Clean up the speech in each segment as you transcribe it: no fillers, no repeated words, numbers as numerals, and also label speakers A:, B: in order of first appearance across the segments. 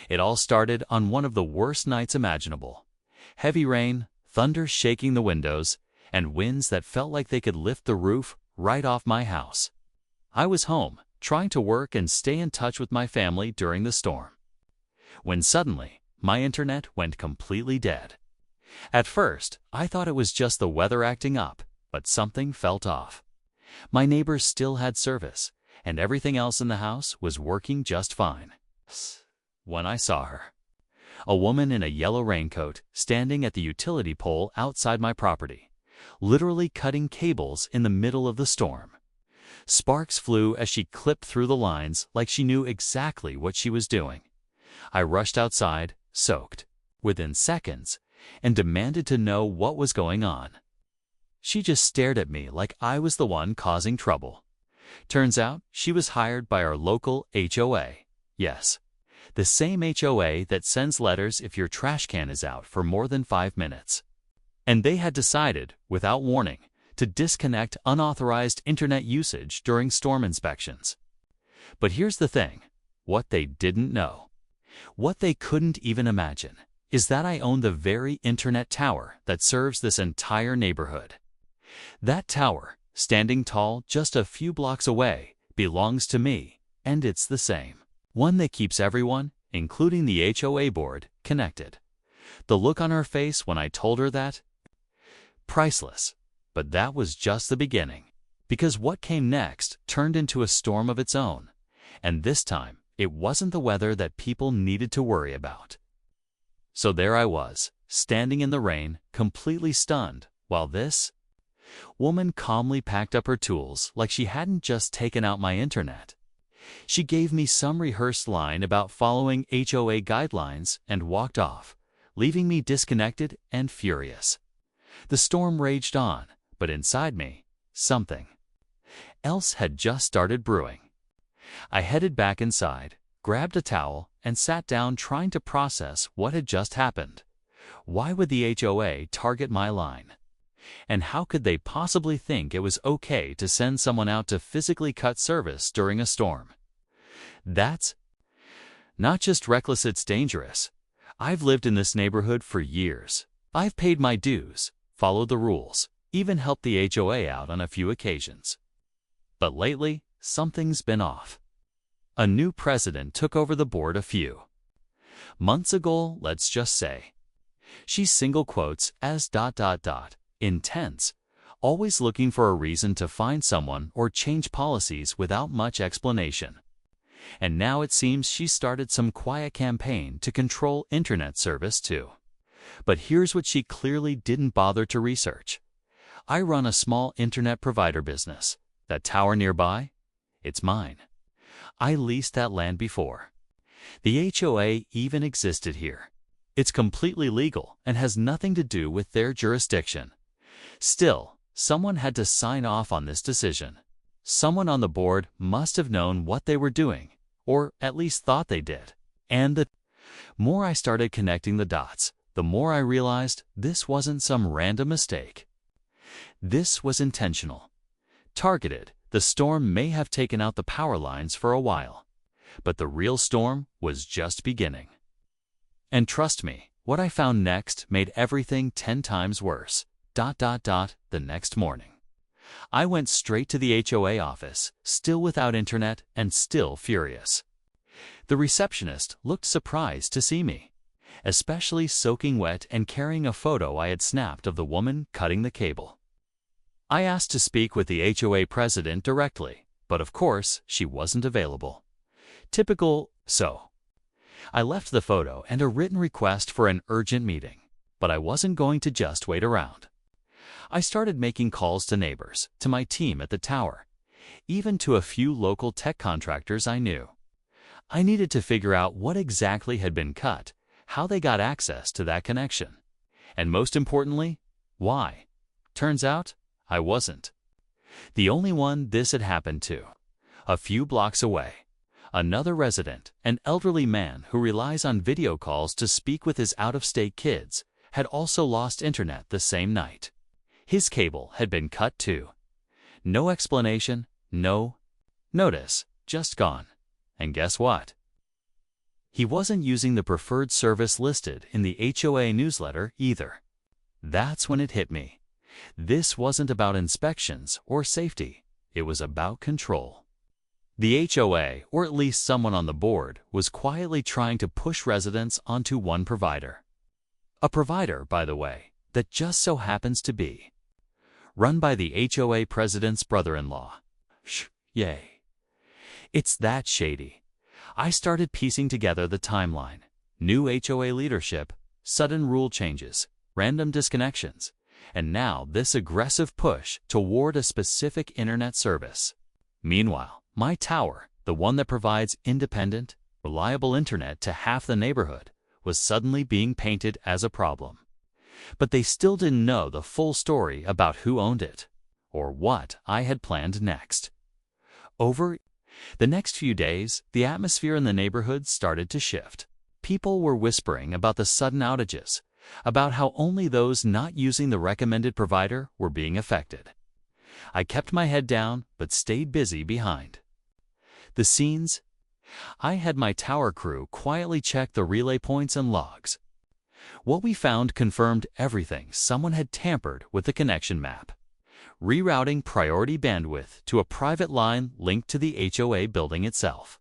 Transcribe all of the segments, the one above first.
A: It all started on one of the worst nights imaginable. Heavy rain, thunder shaking the windows, and winds that felt like they could lift the roof right off my house. I was home, trying to work and stay in touch with my family during the storm, when suddenly my internet went completely dead. At first, I thought it was just the weather acting up, but something felt off. My neighbors still had service, and everything else in the house was working just fine. When I saw her, a woman in a yellow raincoat standing at the utility pole outside my property, literally cutting cables in the middle of the storm. Sparks flew as she clipped through the lines like she knew exactly what she was doing. I rushed outside, soaked, within seconds, and demanded to know what was going on. She just stared at me like I was the one causing trouble. Turns out she was hired by our local HOA. Yes, the same HOA that sends letters if your trash can is out for more than 5 minutes. And they had decided, without warning, to disconnect unauthorized internet usage during storm inspections. But here's the thing, what they didn't know, what they couldn't even imagine, is that I own the very internet tower that serves this entire neighborhood. That tower, standing tall just a few blocks away, belongs to me, and it's the same one that keeps everyone, including the HOA board, connected. The look on her face when I told her that? Priceless. But that was just the beginning, because what came next turned into a storm of its own, and this time it wasn't the weather that people needed to worry about. So there I was, standing in the rain, completely stunned, while this woman calmly packed up her tools like she hadn't just taken out my internet. She gave me some rehearsed line about following HOA guidelines and walked off, leaving me disconnected and furious. The storm raged on, but inside me, something else had just started brewing. I headed back inside, grabbed a towel, and sat down trying to process what had just happened. Why would the HOA target my line? And how could they possibly think it was okay to send someone out to physically cut service during a storm? That's not just reckless, it's dangerous. I've lived in this neighborhood for years. I've paid my dues, followed the rules, even helped the HOA out on a few occasions. But lately, something's been off. A new president took over the board a few months ago, let's just say. She single quotes as ... intense, always looking for a reason to find someone or change policies without much explanation. And now it seems she started some quiet campaign to control internet service too. But here's what she clearly didn't bother to research. I run a small internet provider business. That tower nearby? It's mine. I leased that land before the HOA even existed here. It's completely legal and has nothing to do with their jurisdiction. Still, someone had to sign off on this decision. Someone on the board must have known what they were doing, or at least thought they did. And the more I started connecting the dots, the more I realized this wasn't some random mistake. This was intentional. Targeted, the storm may have taken out the power lines for a while, but the real storm was just beginning. And trust me, what I found next made everything 10 times worse. The next morning, I went straight to the HOA office, still without internet and still furious. The receptionist looked surprised to see me, especially soaking wet and carrying a photo I had snapped of the woman cutting the cable. I asked to speak with the HOA president directly, but of course she wasn't available. Typical, so I left the photo and a written request for an urgent meeting, but I wasn't going to just wait around. I started making calls to neighbors, to my team at the tower, even to a few local tech contractors I knew. I needed to figure out what exactly had been cut, how they got access to that connection, and most importantly, why. Turns out, I wasn't the only one this had happened to. A few blocks away, another resident, an elderly man who relies on video calls to speak with his out-of-state kids, had also lost internet the same night. His cable had been cut too. No explanation, no notice, just gone. And guess what? He wasn't using the preferred service listed in the HOA newsletter either. That's when it hit me. This wasn't about inspections or safety. It was about control. The HOA, or at least someone on the board, was quietly trying to push residents onto one provider. A provider, by the way, that just so happens to be run by the HOA president's brother-in-law. Yay. It's that shady. I started piecing together the timeline. New HOA leadership, sudden rule changes, random disconnections, and now this aggressive push toward a specific internet service. Meanwhile, my tower, the one that provides independent, reliable internet to half the neighborhood, was suddenly being painted as a problem. But they still didn't know the full story about who owned it, or what I had planned next. Over the next few days, the atmosphere in the neighborhood started to shift. People were whispering about the sudden outages, about how only those not using the recommended provider were being affected. I kept my head down, but stayed busy behind the scenes. I had my tower crew quietly check the relay points and logs. What we found confirmed everything. Someone had tampered with the connection map, rerouting priority bandwidth to a private line linked to the HOA building itself.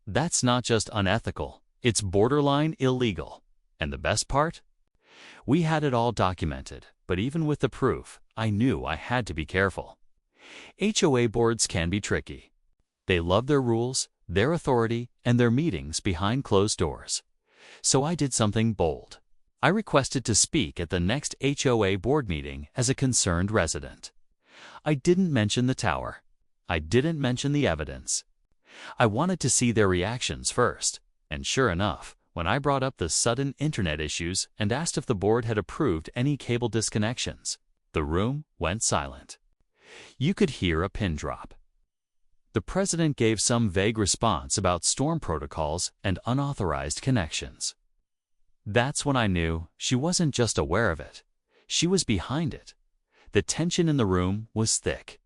A: That's not just unethical, it's borderline illegal. And the best part? We had it all documented, but even with the proof, I knew I had to be careful. HOA boards can be tricky. They love their rules, their authority, and their meetings behind closed doors. So I did something bold. I requested to speak at the next HOA board meeting as a concerned resident. I didn't mention the tower. I didn't mention the evidence. I wanted to see their reactions first, and sure enough, when I brought up the sudden internet issues and asked if the board had approved any cable disconnections, the room went silent. You could hear a pin drop. The president gave some vague response about storm protocols and unauthorized connections. That's when I knew she wasn't just aware of it. She was behind it. The tension in the room was thick.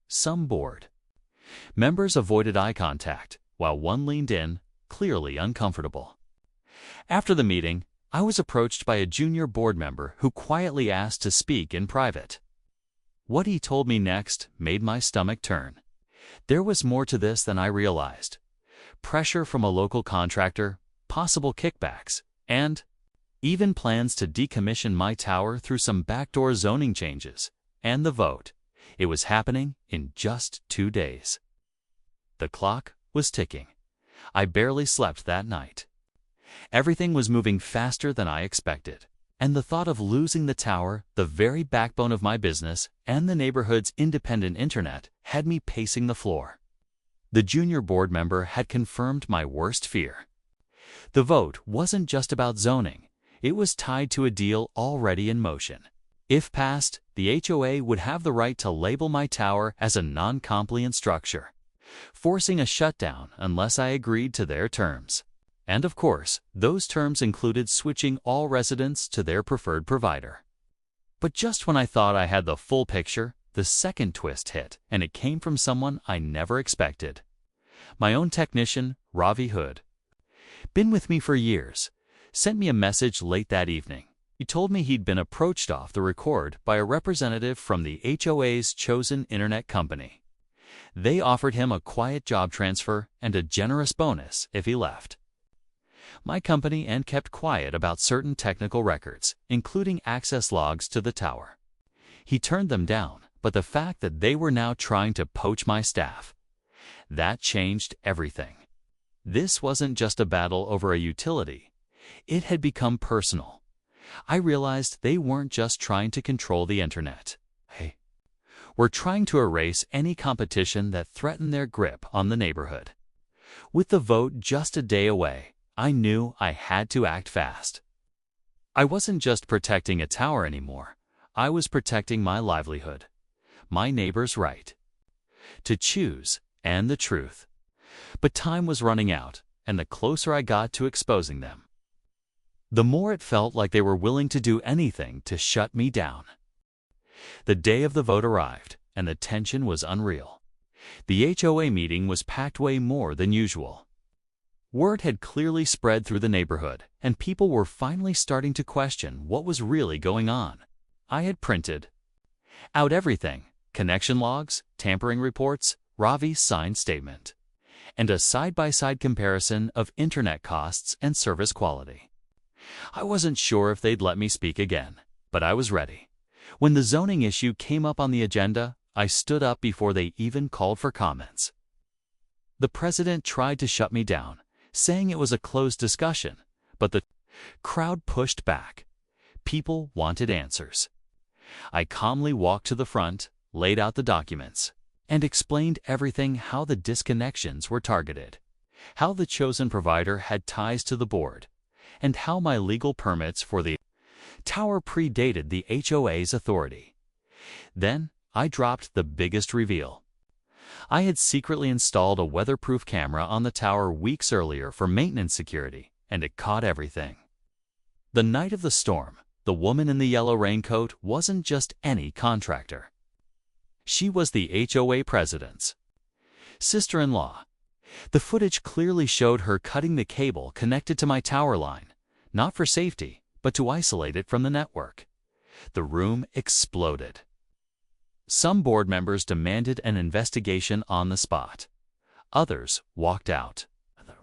A: Some board members avoided eye contact, while one leaned in, clearly uncomfortable. After the meeting, I was approached by a junior board member who quietly asked to speak in private. What he told me next made my stomach turn. There was more to this than I realized. Pressure from a local contractor, possible kickbacks, and even plans to decommission my tower through some backdoor zoning changes, and the vote. It was happening in just 2 days. The clock was ticking. I barely slept that night. Everything was moving faster than I expected, and the thought of losing the tower, the very backbone of my business, and the neighborhood's independent internet had me pacing the floor. The junior board member had confirmed my worst fear. The vote wasn't just about zoning. It was tied to a deal already in motion. If passed, the HOA would have the right to label my tower as a non-compliant structure, forcing a shutdown unless I agreed to their terms. And of course, those terms included switching all residents to their preferred provider. But just when I thought I had the full picture, the second twist hit, and it came from someone I never expected. My own technician, Ravi Hood. Been with me for years, sent me a message late that evening. He told me he'd been approached off the record by a representative from the HOA's chosen internet company. They offered him a quiet job transfer and a generous bonus if he left my company and kept quiet about certain technical records, including access logs to the tower. He turned them down, but the fact that they were now trying to poach my staff, that changed everything. This wasn't just a battle over a utility. It had become personal. I realized they weren't just trying to control the internet. They were trying to erase any competition that threatened their grip on the neighborhood. With the vote just a day away, I knew I had to act fast. I wasn't just protecting a tower anymore. I was protecting my livelihood, my neighbor's right to choose, and the truth. But time was running out, and the closer I got to exposing them, the more it felt like they were willing to do anything to shut me down. The day of the vote arrived, and the tension was unreal. The HOA meeting was packed way more than usual. Word had clearly spread through the neighborhood, and people were finally starting to question what was really going on. I had printed out everything: connection logs, tampering reports, Ravi's signed statement, and a side-by-side comparison of internet costs and service quality. I wasn't sure if they'd let me speak again, but I was ready. When the zoning issue came up on the agenda, I stood up before they even called for comments. The president tried to shut me down, saying it was a closed discussion, but the crowd pushed back. People wanted answers. I calmly walked to the front, laid out the documents, and explained everything: how the disconnections were targeted, how the chosen provider had ties to the board, and how my legal permits for the tower predated the HOA's authority. Then I dropped the biggest reveal. I had secretly installed a weatherproof camera on the tower weeks earlier for maintenance security, and it caught everything. The night of the storm, the woman in the yellow raincoat wasn't just any contractor. She was the HOA president's sister-in-law. The footage clearly showed her cutting the cable connected to my tower line, not for safety, but to isolate it from the network. The room exploded. Some board members demanded an investigation on the spot. Others walked out. The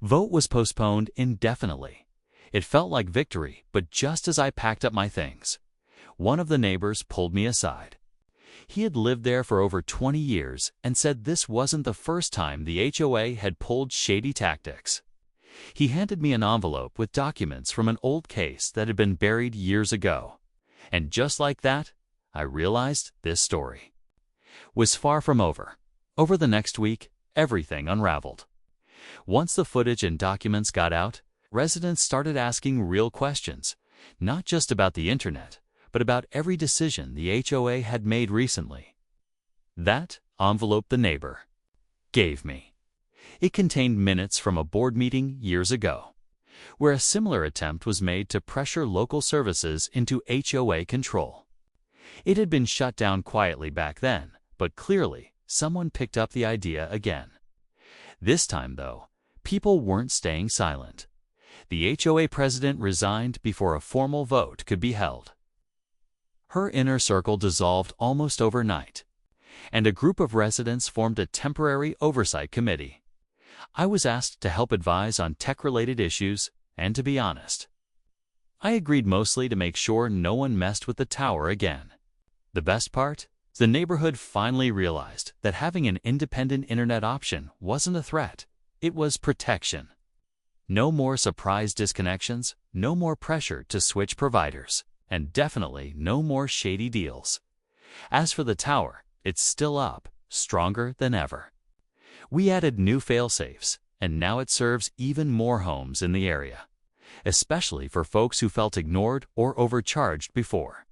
A: vote was postponed indefinitely. It felt like victory, but just as I packed up my things, one of the neighbors pulled me aside. He had lived there for over 20 years and said this wasn't the first time the HOA had pulled shady tactics. He handed me an envelope with documents from an old case that had been buried years ago. And just like that, I realized this story was far from over. Over the next week, everything unraveled. Once the footage and documents got out, residents started asking real questions, not just about the internet, but about every decision the HOA had made recently. That envelope the neighbor gave me. It contained minutes from a board meeting years ago, where a similar attempt was made to pressure local services into HOA control. It had been shut down quietly back then, but clearly someone picked up the idea again. This time, though, people weren't staying silent. The HOA president resigned before a formal vote could be held. Her inner circle dissolved almost overnight, and a group of residents formed a temporary oversight committee. I was asked to help advise on tech-related issues, and to be honest, I agreed mostly to make sure no one messed with the tower again. The best part? The neighborhood finally realized that having an independent internet option wasn't a threat, it was protection. No more surprise disconnections, no more pressure to switch providers, and definitely no more shady deals. As for the tower, it's still up, stronger than ever. We added new fail-safes, and now it serves even more homes in the area, especially for folks who felt ignored or overcharged before.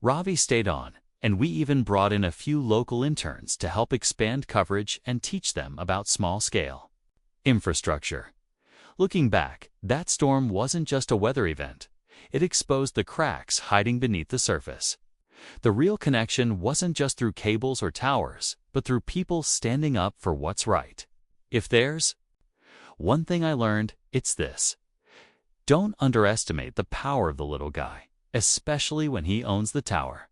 A: Ravi stayed on, and we even brought in a few local interns to help expand coverage and teach them about small-scale infrastructure. Looking back, that storm wasn't just a weather event. It exposed the cracks hiding beneath the surface. The real connection wasn't just through cables or towers, but through people standing up for what's right. If there's one thing I learned, it's this: don't underestimate the power of the little guy, especially when he owns the tower.